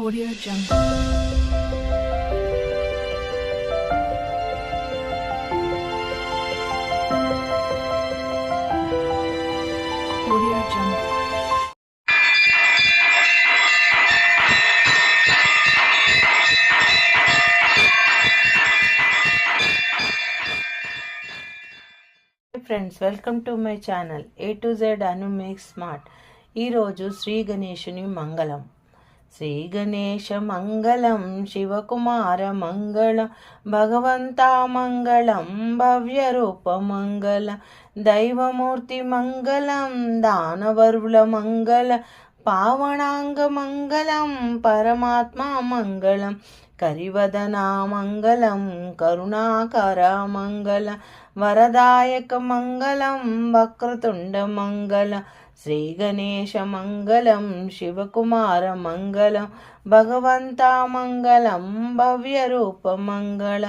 Audio Jungle. Audio Jungle. Friends, welcome to my channel A to Z అను make smart. ఈరోజు శ్రీ గణేశుని మంగళం. శ్రీ గణేశ మంగళం, శివకుమార మంగళం, భగవంతా మంగళం, భవ్య రూప మంగళం, దైవమూర్తి మంగళం, దానవరుల మంగళ, పావనాంగ మంగళం, పరమాత్మ మంగళం, కరివదనా మంగళం, కరుణాకర మంగళ, వరదాయక మంగళం, వక్రతుండ మంగళం, శ్రీ గణేశ మంగళం, శివకుమార మంగళం, భగవంతా మంగళం, భవ్య రూప మంగళ,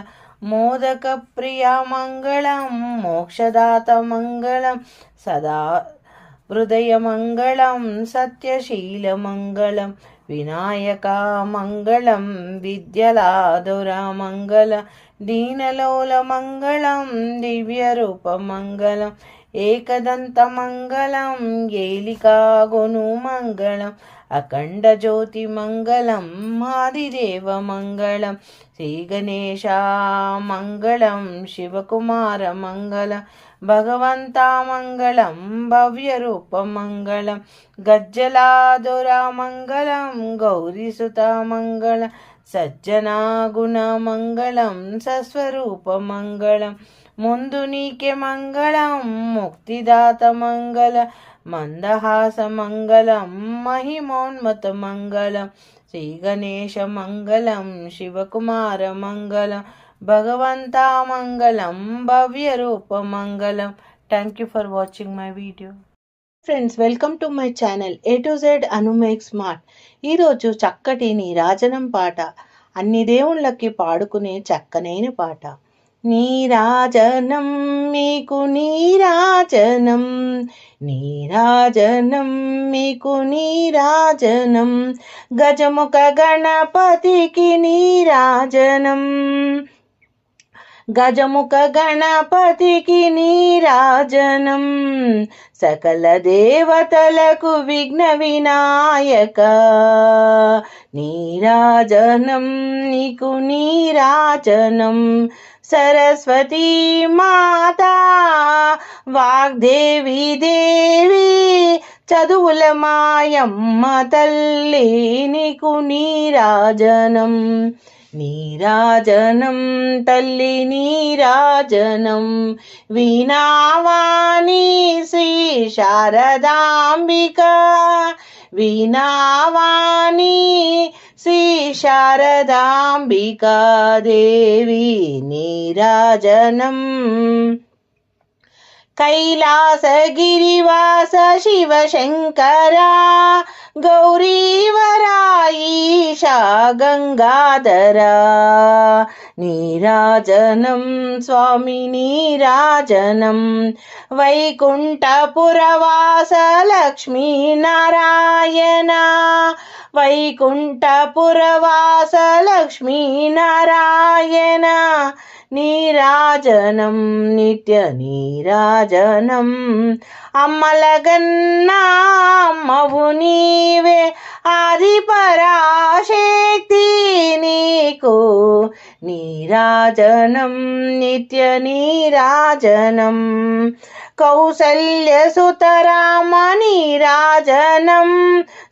మోదక ప్రియ మంగళం, మోక్షదాత మంగళం, సదా హృదయ మంగళం, సత్యశీల మంగళం, వినాయక మంగళం, విద్యలాదుర మంగళ, దీనలోల మంగళం, దివ్య రూప మంగళం, ఏకదంత మంగళం, ఏలికాగొను మంగళం, అఖండ జ్యోతి మంగళం, ఆదిదేవ మంగళం, శ్రీ గణేశ మంగళం, శివకుమార మంగళం, భగవంతా మంగళం, భవ్య రూప మంగళం, గజ్జలాదుర మంగళం, గౌరీసుత మంగళం, సజ్జనా గుణ మంగళం, సస్వరూప మంగళం, ముందు నీకే మంగళం, ముక్తిదాత మంగళ, మందహాస మంగళం, మహిమోన్మత మంగళం, శ్రీ గణేశ మంగళం, శివకుమార మంగళం, భగవంతా మంగళం, భవ్య రూప మంగళం. Thank you for watching my video. Friends, welcome to my channel A to Z అను మేక్ స్మార్ట్. ఈరోజు చక్కటి నీరాజనం పాట, అన్ని దేవుళ్ళకి పాడుకునే చక్కనైన పాట. నీరాజనం మీకు నీరాజనం, నీరాజనం మీకు నీరాజనం, గజముఖ గణపతికి నీరాజనం, గజముఖ గణపతికి నీరాజనం, సకల దేవతలకు విఘ్న వినాయక నీరాజనం నీకు నీరాజనం, సరస్వతీ మాతా వాగ్దేవి దేవి చదువుల మాయమ్మ తల్లి నీకు నీరాజనం, నీరాజనం తల్లి నీరాజనం, వీణావాణి శ్రీ శారదాంబిక, వీణావాణి శ్రీ శారదాంబికా దేవి నీరాజనం, కైలాసగిరివాస శివ శంకర, గౌరీవరా ఈశా గంగాధర నీరాజనం, స్వామి నీరాజనం, వైకుంఠపురవాస లక్ష్మీ నారాయణ, వైకుంఠపురవాస లక్ష్మీ నారాయణ నీరాజనం, నిత్య నీరాజనం, అమ్మలగన్నా అమ్మవు నీవే, ఆది పరాశక్తి నీకు నీరాజనం, నిత్య నీరాజనం, కౌసల్య సుతరామ నీరాజనం,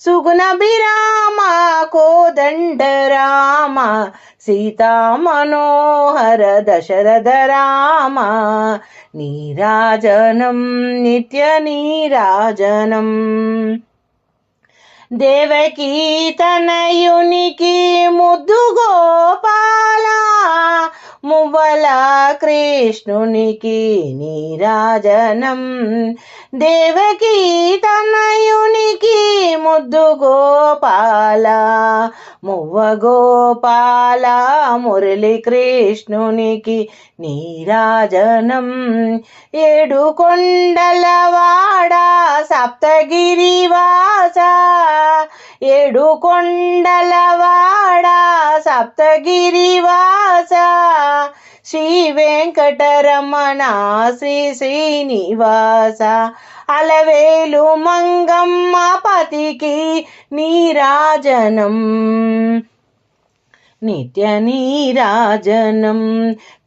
సుగుణ విరామ కోదండ రామ, సీతా మనోహర దశరథ రామ నీరాజనం, నిత్య నీరాజనం, దేవకీ తనయునికి ముద్దు గోపాల, మువ్వల కృష్ణునికి నీరాజనం, దేవకీ తనయునికి ముద్దు గోపాల, మువ్వ గోపాల, మురళి కృష్ణునికి నీరాజనం, ఏడు కొండలవాడ సప్తగిరివాస, ఏడు కొండలవాడ సప్తగిరివాస శ్రీ వెంకటరమణ శ్రీ శ్రీనివాస అలవేలు మంగమ్మ పతికి నీరాజనం నిత్య నీరాజనం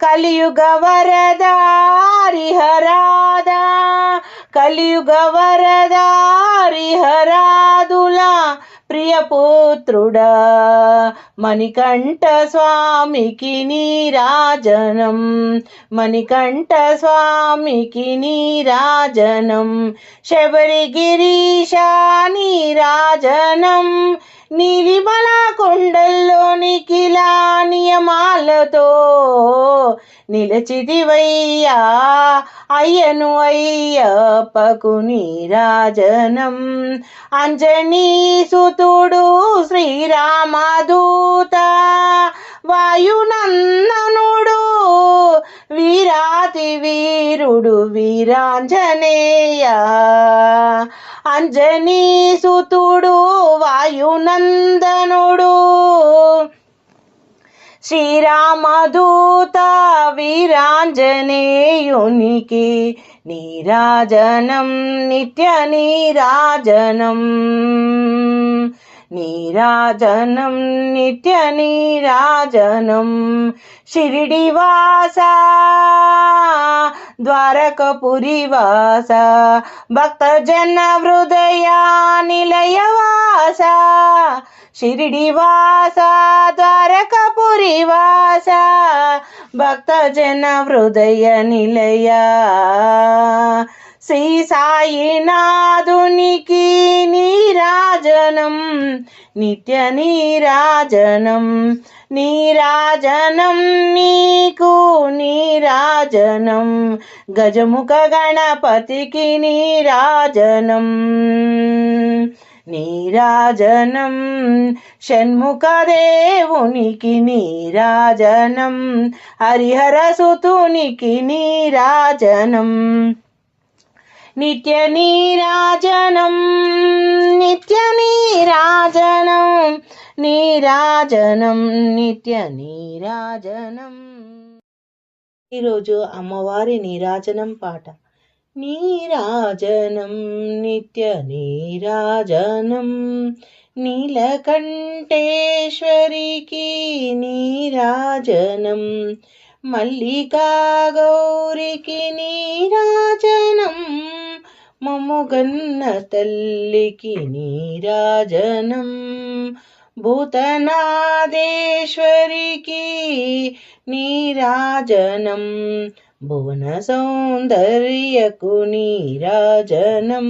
కలియుగ వరదా హరిహరాదా కలియుగ వరదా హరిహరాదులా ప్రియపుత్రుడా మణికంఠ స్వామికి నీరాజనం మణికంఠ స్వామికి నీరాజనం శబరిగిరీశ నీరాజనం నీలిమల కొండల్లోనికిలా నియమాలతో నిలచితివయ్యా అయ్యను అయ్యప్పకు నీరాజనం అంజనీ సుతుడు శ్రీరామదూత వాయునందనుడు వీరాతి వీరుడు వీరాంజనేయ అంజనీ సుతుడు వాయునందనుడు శ్రీరామదూత వీరాంజనేయునికి నీరాజనం నిత్య నీరాజనం నీరాజనం నిత్య నీరాజనం షిరిడివాస ద్వారకపురివాస భక్తజన హృదయ నిలయవాస షిరిడివాస ద్వారకపురివాస భక్తజన హృదయ నిలయ శ్రీ సాయినాథునికి నీరాజనం నిత్య నీరాజనం నీరాజనం నీకు నీరాజనం గజముఖ గణపతికి నీరాజనం నీరాజనం షణ్ముఖ దేవునికి నీరాజనం హరిహర సుతునికి నీరాజనం నిత్య నీరాజనం నిత్య నీరాజనం నీరాజనం నిత్య నీరాజనం. ఈరోజు అమ్మవారి నీరాజనం పాట. నీరాజనం నిత్య నీరాజనం నీలకంఠేశ్వరికి నీరాజనం మల్లికా గౌరికి నీరాజనం మమ్ముగన్న తల్లికి నీరాజనం భూతనాదేశ్వరికి నీరాజనం భువన సౌందర్యకు నీరాజనం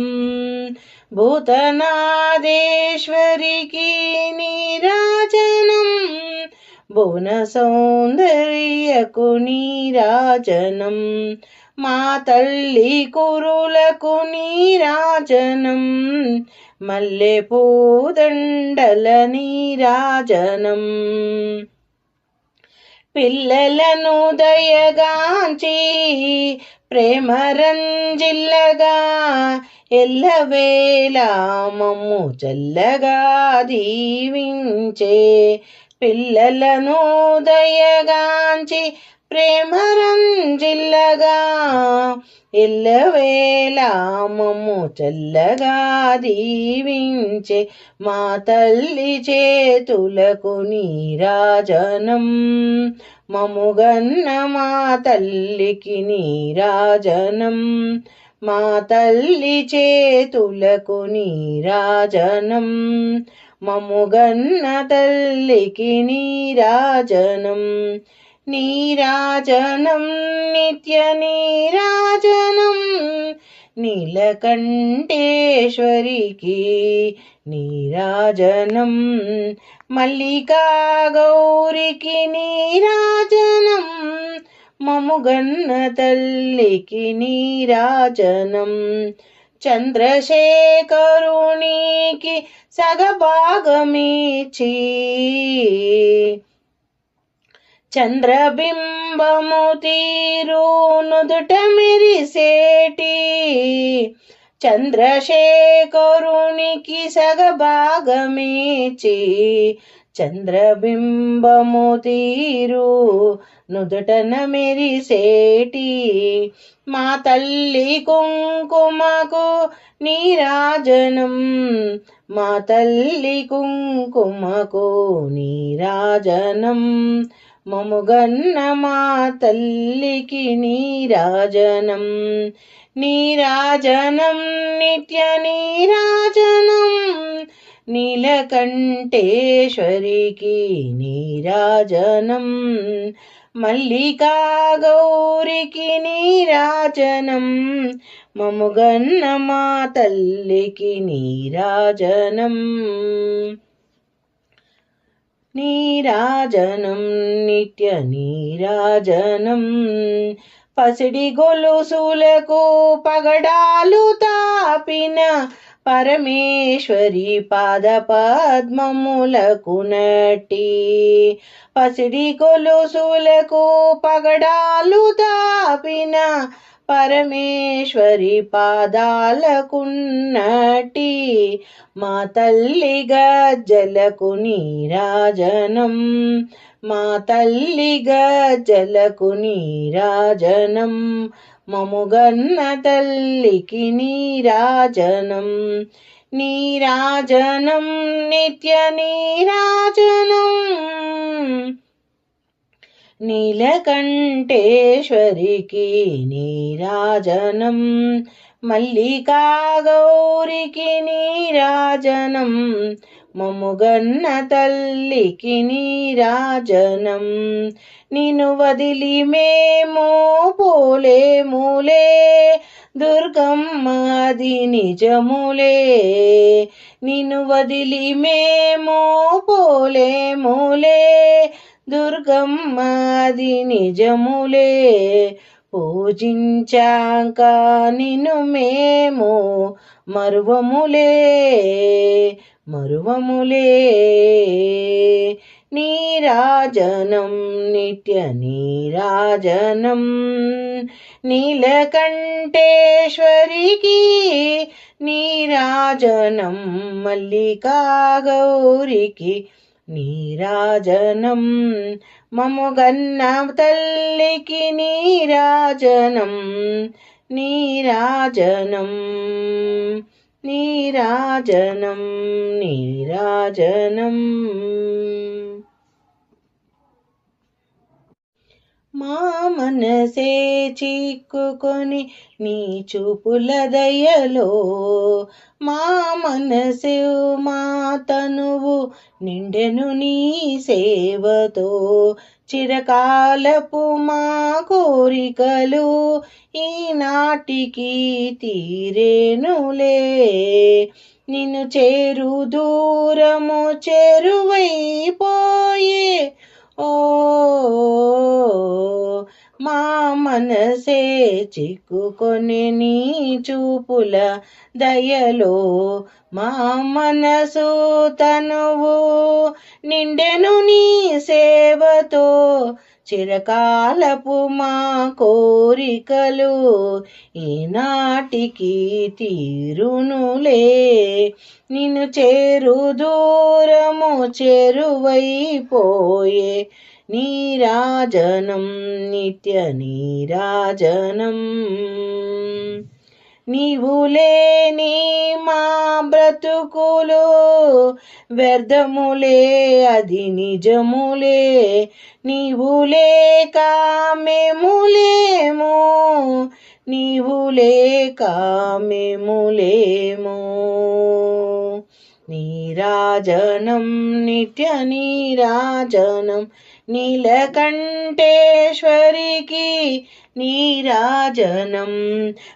భూతనాదేశ్వరికి నీరాజనం భువన సౌందర్యకు నీరాజనం మా తల్లి కురులకు నీరాజనం మల్లె పూదండల నీరాజనం పిల్లలను దయగాంచి ప్రేమరంజిల్లగా ఎల్లవేళ మమ్ము చల్లగా దీవించే పిల్లలను దయగాంచి ప్రేమరంజిల్లగా ఎల్లవేళ మమ్ము చల్లగా దీవించే మా తల్లి చేతులకు నీరాజనం మముగన్న మా తల్లికి నీరాజనం మా తల్లి చేతులకు నీరాజనం మముగన్న తల్లికి నీరాజనం నీరాజనం నిత్య నీరాజనం నీలకంఠేశ్వరికి నీరాజనం మల్లికా గౌరికి నీరాజనం మముగన్న తల్లికి నీరాజనం చంద్రశేఖరునికి సగభాగమిచ్చి చంద్రబింబము తీరు నుదుట మెరిసేటి చంద్రశేఖరునికి సగభాగమిచ్చి చంద్రబింబము తీరు నుదుటన మెరిసేటి మా తల్లి కుంకుమకు నీరాజనం మా తల్లి కుంకుమకు నీరాజనం మముగన్న మా తల్లికి నీరాజనం నీరాజనం నిత్య నీరాజనం నీలకంఠేశ్వరికి నీరాజనం మల్లికా గౌరికి నీరాజనం మముగన్న మా తల్లికి నీరాజనం నీరాజనం నిత్య నీరాజనం పసిడి గొలుసులకు పగడాలు తాపిన పరమేశ్వరి పాద పద్మములకు నటి పసిడి గొలుసులకు పగడాలు తాపిన పరమేశ్వరి పాదాలకు నటి మా తల్లి గజ్జలకు నీరాజనం మా తల్లి గజ్జలకు నీరాజనం మముగన్న తల్లికి నీరాజనం నీరాజనం నిత్య నీరాజనం నీలకంఠేశ్వరికి నీరాజనం మల్లికా గౌరికి నీరాజనం మముగన్న తల్లికి నీరాజనం నిన్ను వదిలి మేము పోలేములే దుర్గమ్మ అది నిజములే నిన్ను వదిలి మేము పోలేములే దుర్గమ్మ అది నిజములే పూజించాక నిన్ను మేము మరువములే మరువములే నీరాజనం నిత్య నీరాజనం నీలకంఠేశ్వరికి నీరాజనం మల్లికా గౌరికి నీరాజనం మముగన్న తల్లికి నీరాజనం నీరాజనం నీరాజనం నీరాజనం మా మనసే చిక్కుకొని నీ చూపుల దయలో మా మనసు మా తనువు నిండెను నీ సేవతో చిరకాలపు మా కోరికలు ఈనాటికి తీరేనులే నిన్ను చేరు దూరము చేరువైపోయే ఓ మా మనసే చిక్కుకొని నీ చూపుల దయలో మా మనసు తనువు నిండెను నీ సేవతో చిరకాలపు మా కోరికలు ఈనాటికి తీరునులే నిన్ను చేరు దూరము చేరువైపోయే నీరాజనం నిత్య నీరాజనం నీవు లేని మా బ్రతుకులు వ్యర్థములే అది నిజములే నీవు లేక మేము లేము నీవు లేక మేము లేము నీరాజనం నిత్య నీరాజనం నీలకంఠేశ్వరికి నీరాజనం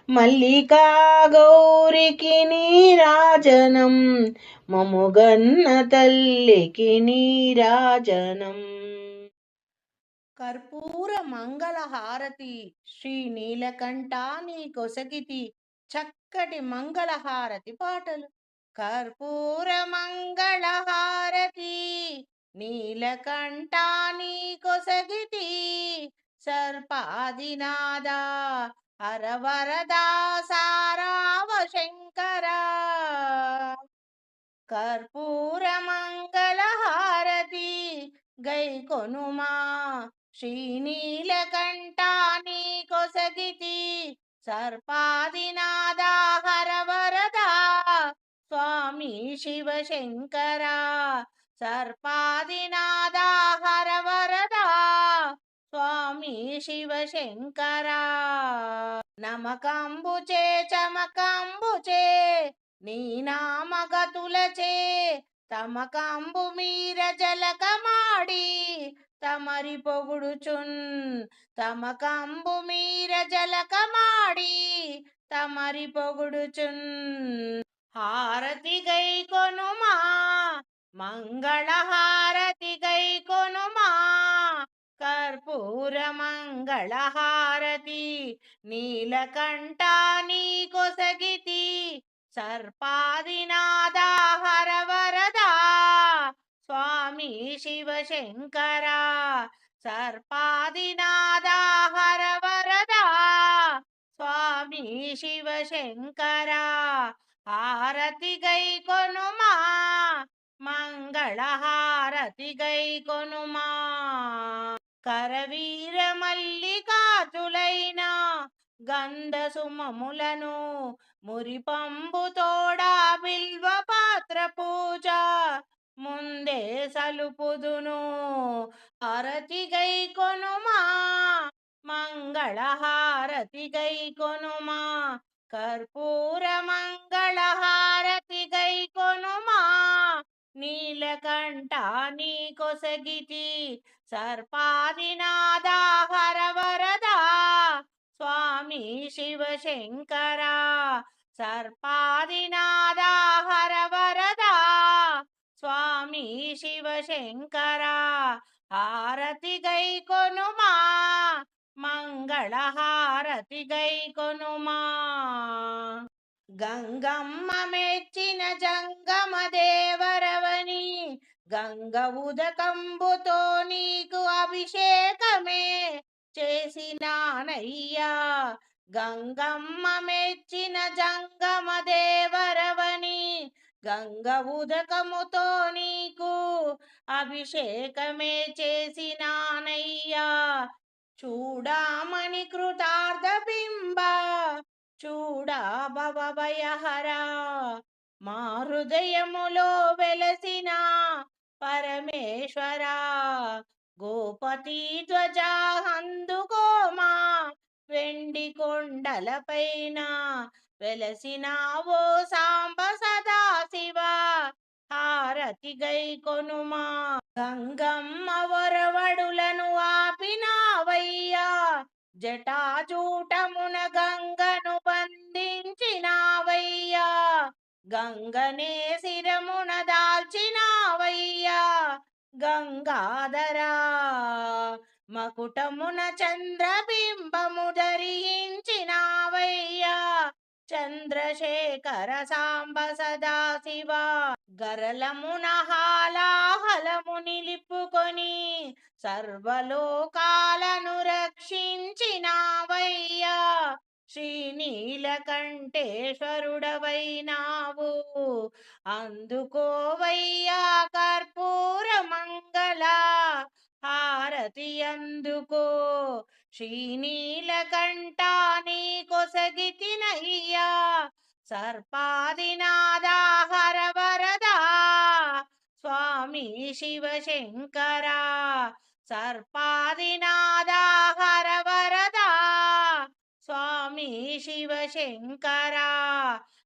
మల్లికా గౌరికి నీరాజనం మముగన్న తల్లికి నీరాజనం కర్పూర మంగళ హారతి శ్రీ నీలకంఠా నీ కొసగితి చక్కటి మంగళ హారతి పాటలు కర్పూర మంగళ హారతి నీలకంఠా నీ కొసగితి సర్పాదినాద హరవరదా సారావ శంకర కర్పూర మంగళహారతి గైకొనుమా శ్రీనీలకంఠా నీ కొసగితి సర్పాదినాదాహర వరదా స్వామి శివశంకర సర్పాదినాదాహర వరదా స్వామి శివశంకర నమకంబుచే చమకంబుచే నీ నామగతులచే తమకంబు మీర జలకమాడి తమరి పొగుడుచున్ తమకంబు మీర జలకమాడి తమరి పొగుడుచున్ హారతి గై కొనుమా మంగళ హారతి గై కొనుమా కర్పూర మంగళ హారతి నీలకంఠా నీ కొసగితి సర్పాదినాదాహర వరదా స్వామి శివశంకర సర్పాదినాదాహర వరదా స్వామి శివశంకర హారతి గై కొనుమా మంగళ హారతి గై కొనుమా కరవీర మల్లికార్జులైన గంధ సుమములను మురిపంబు తోడా బిల్వ పాత్ర పూజ ముందే సలుపుదును హారతి గై కొనుమా మంగళ హారతి గై కొనుమా కర్పూర మంగళ హారతి గై కొనుమా నీలకంఠా నీ కొసగితి సర్పాదినాదాహర వరదా స్వామి శివశంకర సర్పాదినాదాహర వరదా స్వామి శివశంకర హారతి గై కొనుమా మంగళ హారతి గై కొనుమా గంగమ్మ మెచ్చిన జంగమ దేవరవని గంగ ఉదకంబుతో నీకు అభిషేకమే చేసినానయ్యా గంగమ్మ మెచ్చిన జంగమ దేవరవని గంగ ఉదకముతో నీకు అభిషేకమే చేసినానయ్యా చూడామణి కృతార్థ బింబ చూడా భవభయహరా మా హృదయములో వెలసిన పరమేశ్వరా గోపతి ధ్వజ అందుకోమా వెండి కొండలపైన వెలసినావో సాంబ సదాశివ హారతి గై కొనుమా గంగమ్మ వరవడులను ఆపినావయ్యా జటాజూటమున గంగను బంధించినావయ్యా గంగనే శిరమున దాల్చినావయ్యా గంగాధరా మకుటమున చంద్రబింబము ధరించినావయ్యా చంద్రశేఖర సాంబ సదాశివ గరలమున హాలాహలము నిలుపుకొని సర్వలోకాలను రక్షించినావయ్యా శ్రీనీలకంఠేశ్వరుడవైనావు అందుకోవయ్యా కర్పూర మంగళ హారతి అందుకో శ్రీనీలకంఠా నీ కొసగితినయ్యా సర్పాదినాదాహర వరదా స్వామి శివశంకర సర్పాదినాదాహర వరదా స్వామి శివశంకర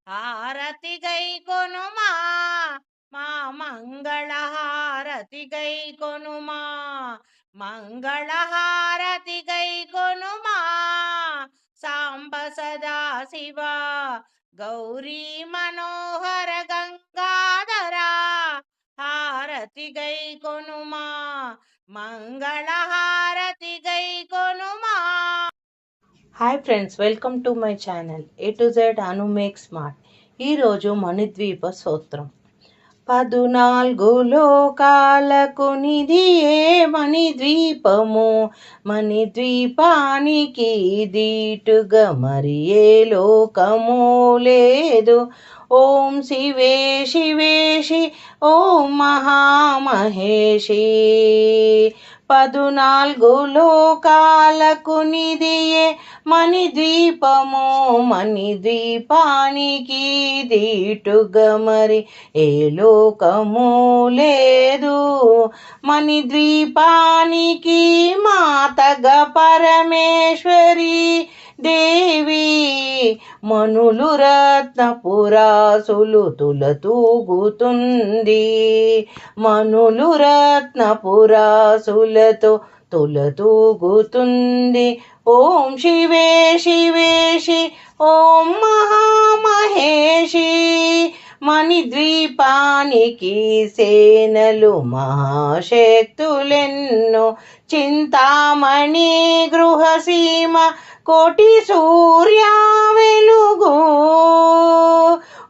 హారతి గై కొనుమా మా మంగళ హారతి గై కొనుమా మంగళ హారతి గై కొనుమా సాంబ సదాశివ గౌరీ మనోహర గంగాధరా హారతి గై కొనుమా మంగళ హారతి గై కొనుమా. Hi friends, welcome to my channel A to Z అను మేక్ స్మార్ట్. ఈరోజు మణిద్వీప స్తోత్రం. 14 లోకాలకు నిధియే మణిద్వీపము, మణిద్వీపానికి దీటుగా మరి ఏ లోకము లేదు. ఓం శివే శివేశి ఓం మహామహేషి 14 లోకాలకు నిధియే మణిద్వీపము మణిద్వీపానికి దీటుగా మరి ఏ లోకము లేదు మణిద్వీపానికి మాతగా పరమేశ్వరి దేవి మనులు రత్నపురాసులు తులతూగుతుంది మనులు రత్నపురాసులతో తులతూగుతుంది ఓం శివే శివేశి ఓం మహామహేషి మణిద్వీపానికి సేనలు మహాశక్తులెన్నో చింతామణి గృహసీమ కోటి సూర్య వెలుగు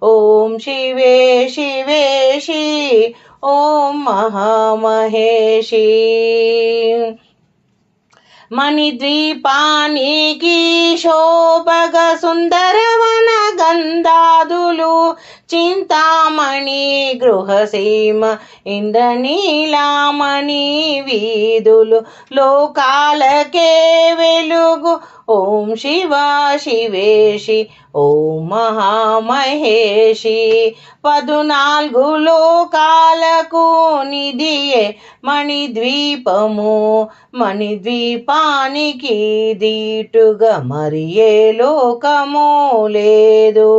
ఓం శివే శివేశి ఓం మహామహేషి మణిద్వీపానికి శోభగ సుందరవన గంధాదులు చింతామణి గృహసీమ ఇంద్రనీలామణి వీధులు లోకాలకే వెలుగు ఓం శివ శివేశి ఓం మహామహేషి 14 లోకాలకు నిధియే మణిద్వీపము మణిద్వీపానికి దీటుగా మరి ఏ లోకము లేదు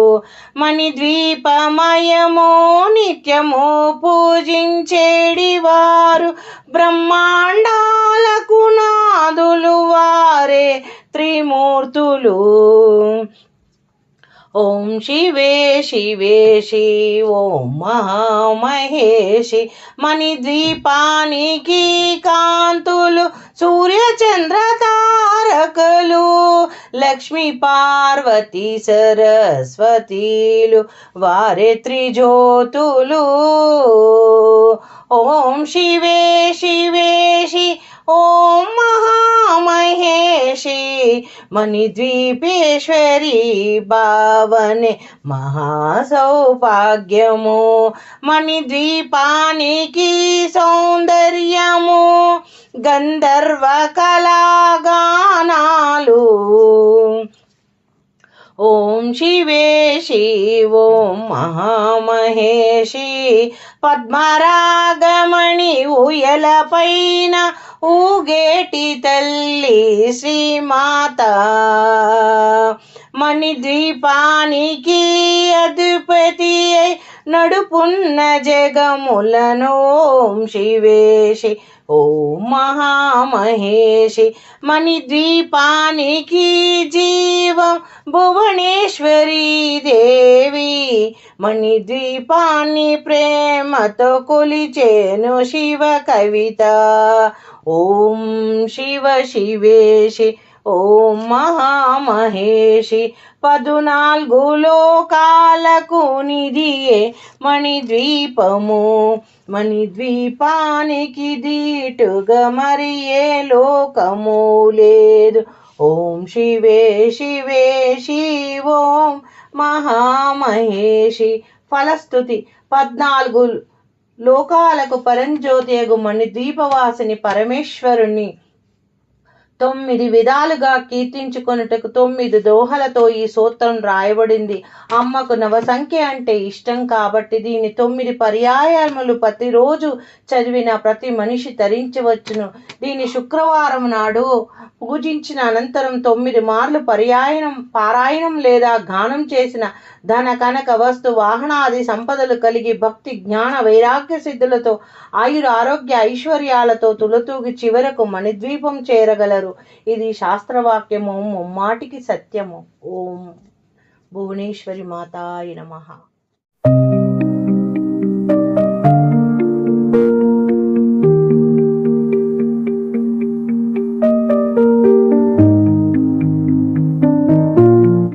మణిద్వీపమయము నిత్యము పూజించేడి వారు బ్రహ్మాండాలకు నాదులు వారే త్రిమూర్తులు ఓం శివే శివేశి ఓం మహామహేషి మణిద్వీపానికి కాంతులు సూర్యచంద్ర తారకలు లక్ష్మీ పార్వతి సరస్వతీలు వారే త్రిజ్యోతులు ఓం శివే శివేశి ఓం మహామహేషి మణిద్వీపేశ్వరి భావనే మహాసౌభాగ్యము మణిద్వీపానికి సౌందర్యము గంధర్వ కళాగానాలు ఓం శివే ఓం మహామహేషి పద్మరాగమణి ఊయల పైన ఊగేటి తల్లి శ్రీమాత మణిద్వీపానికి అధిపతి నడుపున్న జగములను ఓం శివేశి ఓం మహామహేషి మణిద్వీపానికి జీవం భువనేశ్వరి దేవి మణిద్వీపాన్ని ప్రేమతో కొలిచేను శివ కవిత ఓం శివ శివేశి ఓం మహామహేషి 14 లోకాలకు నిధియే మణిద్వీపము మణిద్వీపానికి దీటుగా మరి ఏ లోకము లేదు ఓం శివే శివేశి ఓం మహామహేషి ఫలస్తుతి 14 లోకాలకు పరంజ్యోతియగు మణిద్వీపవాసిని పరమేశ్వరుని 9 విధాలుగా కీర్తించుకొనుటకు 9 దోహలతో ఈ సూత్రం రాయబడింది. అమ్మకు నవసంఖ్య అంటే ఇష్టం కాబట్టి దీన్ని 9 పర్యాయములు ప్రతిరోజు చదివిన ప్రతి మనిషి తరించవచ్చును. దీన్ని శుక్రవారం నాడు పూజించిన అనంతరం 9 మార్లు పారాయణం లేదా గానం చేసిన ధన కనక వస్తు వాహనాది సంపదలు కలిగి భక్తి జ్ఞాన వైరాగ్య సిద్ధులతో ఆయుర ఆరోగ్య ఐశ్వర్యాలతో తులతూగి చివరకు మణిద్వీపం చేరగలరు. ఇది శాస్త్రవాక్యము, ముమ్మాటికి సత్యము. ఓం భువనేశ్వరి మాతాయ నమః.